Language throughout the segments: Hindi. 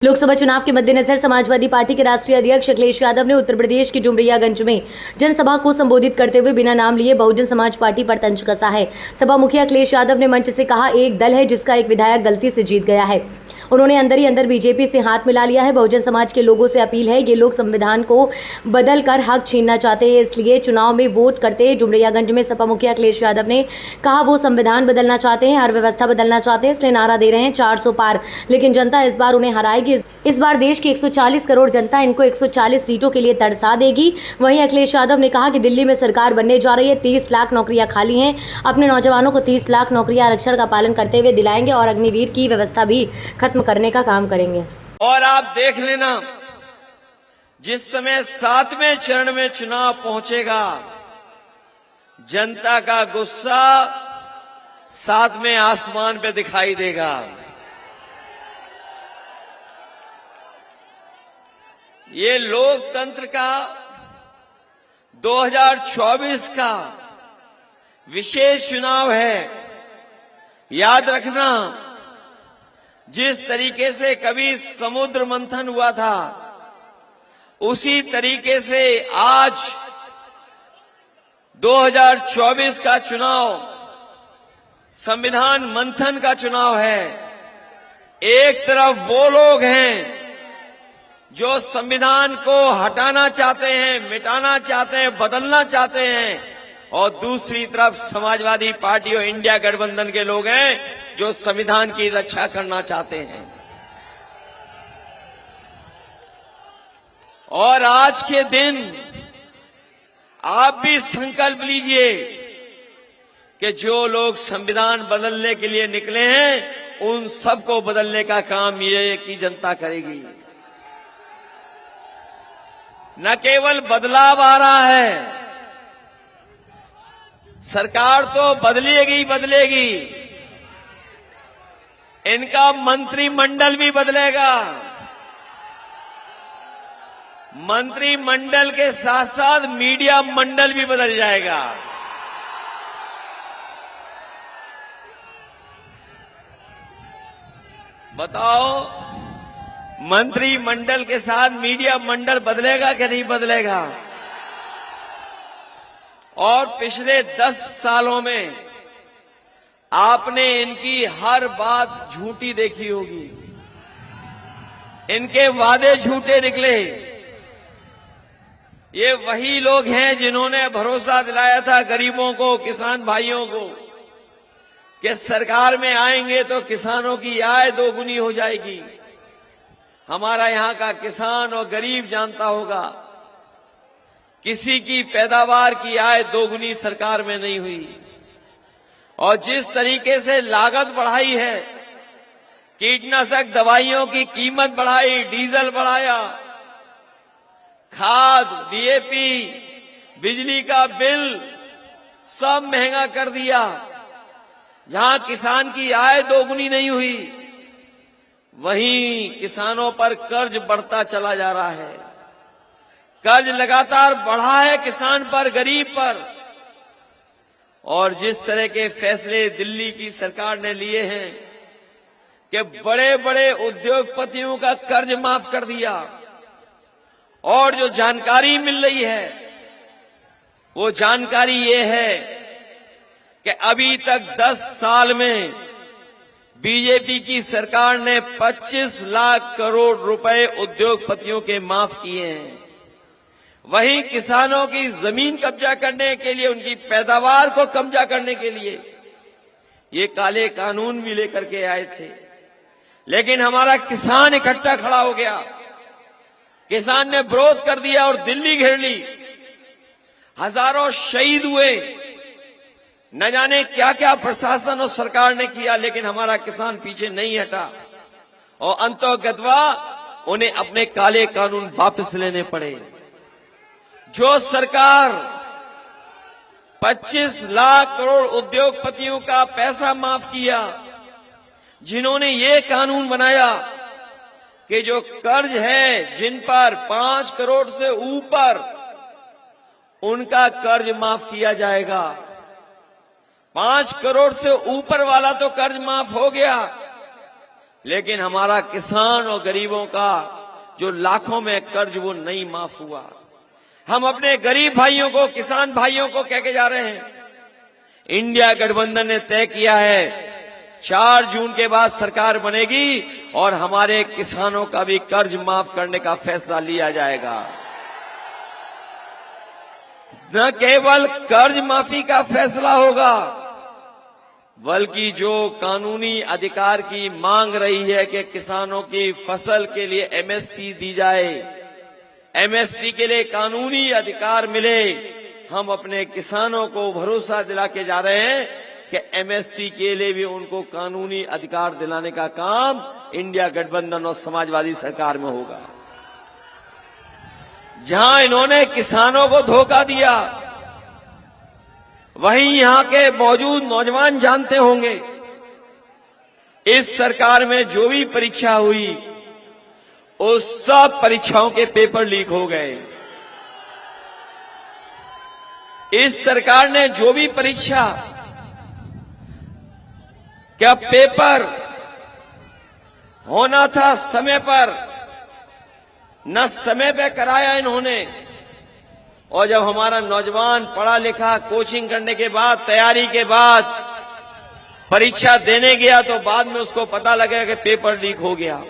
लोकसभा चुनाव के मद्देनजर समाजवादी पार्टी के राष्ट्रीय अध्यक्ष अखिलेश यादव ने उत्तर प्रदेश के डुमरियागंज में जनसभा को संबोधित करते हुए बिना नाम लिए बहुजन समाज पार्टी पर तंज कसा है। सभा मुखिया अखिलेश यादव ने मंच से कहा, एक दल है जिसका एक विधायक गलती से जीत गया है। उन्होंने अंदर ही अंदर बीजेपी से हाथ मिला लिया है। बहुजन समाज के लोगों से अपील है, ये लोग संविधान को बदल कर हक छीनना चाहते हैं, इसलिए चुनाव में वोट करते। डुमरियागंज में सपा मुखिया अखिलेश यादव ने कहा, वो संविधान बदलना चाहते हैं, हर व्यवस्था बदलना चाहते हैं, इसलिए नारा दे रहे हैं 400 पार, लेकिन जनता इस बार उन्हें हराएगी। इस बार देश की 140 करोड़ जनता इनको 140 सीटों के लिए तरसा देगी। वहीं अखिलेश यादव ने कहा कि दिल्ली में सरकार बनने जा रही है, 30 लाख नौकरियां खाली हैं, अपने नौजवानों को 30 लाख नौकरियां आरक्षण का पालन करते हुए दिलाएंगे और अग्निवीर की व्यवस्था भी खत्म करने का काम करेंगे। और आप देख लेना, जिस समय 7वें चरण में चुनाव पहुंचेगा, जनता का गुस्सा 7वें आसमान पे दिखाई देगा। ये लोकतंत्र का 2024 का विशेष चुनाव है। याद रखना, जिस तरीके से कभी समुद्र मंथन हुआ था, उसी तरीके से आज 2024 का चुनाव संविधान मंथन का चुनाव है। एक तरफ वो लोग हैं जो संविधान को हटाना चाहते हैं, मिटाना चाहते हैं, बदलना चाहते हैं, और दूसरी तरफ समाजवादी पार्टी और इंडिया गठबंधन के लोग हैं जो संविधान की रक्षा करना चाहते हैं। और आज के दिन आप भी संकल्प लीजिए कि जो लोग संविधान बदलने के लिए निकले हैं, उन सबको बदलने का काम ये की जनता करेगी। न केवल बदलाव आ रहा है, सरकार तो बदलेगी बदलेगी, इनका मंत्रिमंडल भी बदलेगा। मंत्रिमंडल के साथ साथ मीडिया मंडल भी बदल जाएगा। बताओ, मंत्रिमंडल के साथ मीडिया मंडल बदलेगा कि नहीं बदलेगा? और पिछले 10 सालों में आपने इनकी हर बात झूठी देखी होगी, इनके वादे झूठे निकले। ये वही लोग हैं जिन्होंने भरोसा दिलाया था गरीबों को, किसान भाइयों को, कि सरकार में आएंगे तो किसानों की आय दोगुनी हो जाएगी। हमारा यहाँ का किसान और गरीब जानता होगा, किसी की पैदावार की आय दोगुनी सरकार में नहीं हुई। और जिस तरीके से लागत बढ़ाई है, कीटनाशक दवाइयों की कीमत बढ़ाई, डीजल बढ़ाया, खाद, डीएपी, बिजली का बिल सब महंगा कर दिया। जहां किसान की आय दोगुनी नहीं हुई, वहीं किसानों पर कर्ज बढ़ता चला जा रहा है। कर्ज लगातार बढ़ा है किसान पर, गरीब पर। और जिस तरह के फैसले दिल्ली की सरकार ने लिए हैं कि बड़े बड़े उद्योगपतियों का कर्ज माफ कर दिया, और जो जानकारी मिल रही है वो जानकारी ये है कि अभी तक 10 साल में बीजेपी की सरकार ने 25 लाख करोड़ रुपए उद्योगपतियों के माफ किए हैं। वहीं किसानों की जमीन कब्जा करने के लिए, उनकी पैदावार को कब्जा करने के लिए ये काले कानून भी लेकर के आए थे। लेकिन हमारा किसान इकट्ठा खड़ा हो गया, किसान ने विरोध कर दिया और दिल्ली घेर ली। हजारों शहीद हुए, न जाने क्या क्या प्रशासन और सरकार ने किया, लेकिन हमारा किसान पीछे नहीं हटा। और अंततः उन्हें अपने काले कानून वापस लेने पड़े। जो सरकार 25 लाख करोड़ उद्योगपतियों का पैसा माफ किया, जिन्होंने ये कानून बनाया कि जो कर्ज है, जिन पर 5 करोड़ से ऊपर, उनका कर्ज माफ किया जाएगा। 5 करोड़ से ऊपर वाला तो कर्ज माफ हो गया, लेकिन हमारा किसान और गरीबों का जो लाखों में कर्ज वो नहीं माफ हुआ। हम अपने गरीब भाइयों को, किसान भाइयों को कह के जा रहे हैं, इंडिया गठबंधन ने तय किया है 4 जून के बाद सरकार बनेगी और हमारे किसानों का भी कर्ज माफ करने का फैसला लिया जाएगा। न केवल कर्ज माफी का फैसला होगा, बल्कि जो कानूनी अधिकार की मांग रही है कि किसानों की फसल के लिए एमएसपी दी जाए, एमएसपी के लिए कानूनी अधिकार मिले, हम अपने किसानों को भरोसा दिला के जा रहे हैं कि एमएसपी के लिए भी उनको कानूनी अधिकार दिलाने का काम इंडिया गठबंधन और समाजवादी सरकार में होगा। जहां इन्होंने किसानों को धोखा दिया, वहीं यहां के मौजूद नौजवान जानते होंगे, इस सरकार में जो भी परीक्षा हुई उस सब परीक्षाओं के पेपर लीक हो गए। इस सरकार ने जो भी परीक्षा क्या पेपर होना था समय पर, न समय पे कराया इन्होंने। और जब हमारा नौजवान पढ़ा लिखा कोचिंग करने के बाद, तैयारी के बाद परीक्षा देने गया तो बाद में उसको पता लगा कि पेपर लीक हो गया।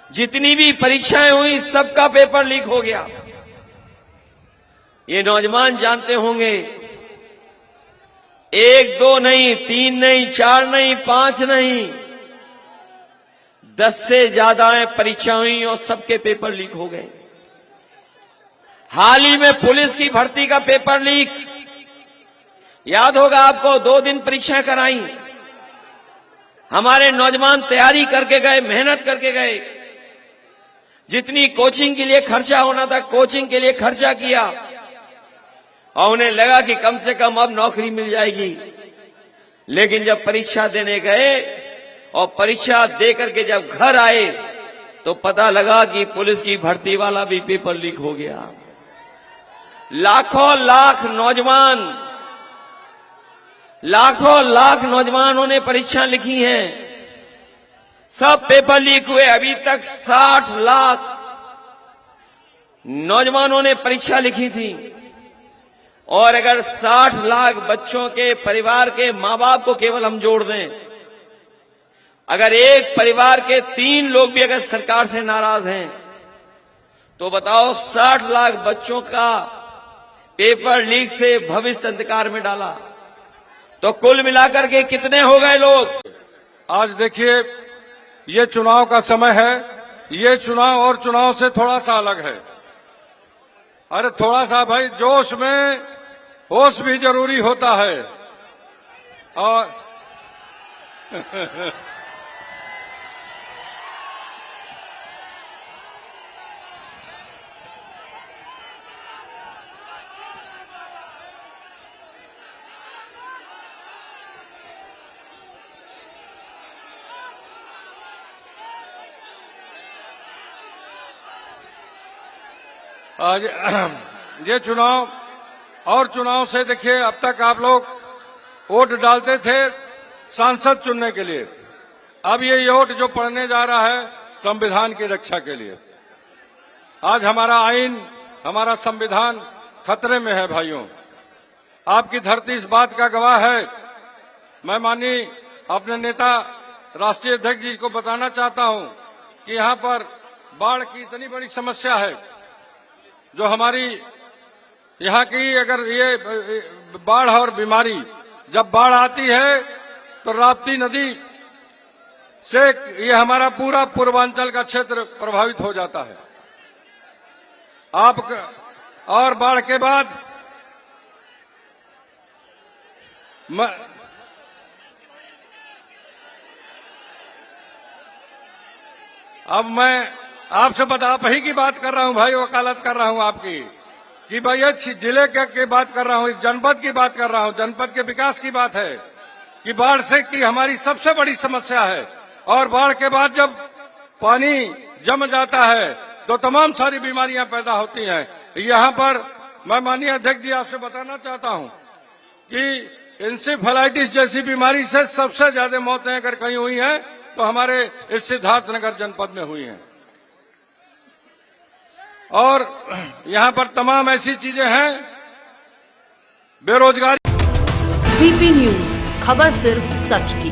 जितनी भी परीक्षाएं हुई सबका पेपर लीक हो गया। ये नौजवान जानते होंगे, 1 2 नहीं, 3 नहीं, 4 नहीं, 5 नहीं, 10 से ज्यादा परीक्षा हुई और सबके पेपर लीक हो गए। हाल ही में पुलिस की भर्ती का पेपर लीक, याद होगा आपको, 2 दिन परीक्षाएं कराई। हमारे नौजवान तैयारी करके गए, मेहनत करके गए, जितनी कोचिंग के लिए खर्चा होना था कोचिंग के लिए खर्चा किया और उन्हें लगा कि कम से कम अब नौकरी मिल जाएगी। लेकिन जब परीक्षा देने गए और परीक्षा दे करके जब घर आए तो पता लगा कि पुलिस की भर्ती वाला भी पेपर लीक हो गया। लाखों लाख नौजवानों ने परीक्षा लिखी हैं, सब पेपर लीक हुए। अभी तक 60 लाख नौजवानों ने परीक्षा लिखी थी। और अगर 60 लाख बच्चों के परिवार के मां बाप को केवल हम जोड़ दें, अगर एक परिवार के 3 लोग भी अगर सरकार से नाराज हैं, तो बताओ 60 लाख बच्चों का पेपर लीक से भविष्य अंधकार में डाला तो कुल मिलाकर के कितने हो गए लोग। आज देखिए, ये चुनाव का समय है। ये चुनाव और चुनाव से थोड़ा सा अलग है। अरे थोड़ा सा भाई जोश में होश भी जरूरी होता है। और आज ये चुनाव और चुनाव से देखिए, अब तक आप लोग वोट डालते थे सांसद चुनने के लिए। अब ये वोट जो पड़ने जा रहा है संविधान की रक्षा के लिए। आज हमारा आईन, हमारा संविधान खतरे में है भाइयों। आपकी धरती इस बात का गवाह है। मैं माननीय अपने नेता राष्ट्रीय अध्यक्ष जी को बताना चाहता हूं कि यहां पर बाढ़ की इतनी बड़ी समस्या है, जो हमारी यहाँ की, अगर ये बाढ़ और बीमारी, जब बाढ़ आती है तो राप्ती नदी से ये हमारा पूरा पूर्वांचल का क्षेत्र प्रभावित हो जाता है। और बाढ़ के बाद अब मैं आपसे आप ही की बात कर रहा हूं भाई, वकालत कर रहा हूं आपकी, कि भाई ये जिले की बात कर रहा हूं, इस जनपद की बात कर रहा हूं। जनपद के विकास की बात है कि बाढ़ से की हमारी सबसे बड़ी समस्या है। और बाढ़ के बाद जब पानी जम जाता है तो तमाम सारी बीमारियां पैदा होती हैं। यहाँ पर मैं माननीय अध्यक्ष जी आपसे बताना चाहता हूं कि इंसेफेलाइटिस जैसी बीमारी से सबसे ज्यादा मौतें अगर कहीं हुई हैं तो हमारे इस सिद्धार्थनगर जनपद में हुई हैं। और यहां पर तमाम ऐसी चीजें हैं, बेरोजगारी। वीपी न्यूज, खबर सिर्फ सच की।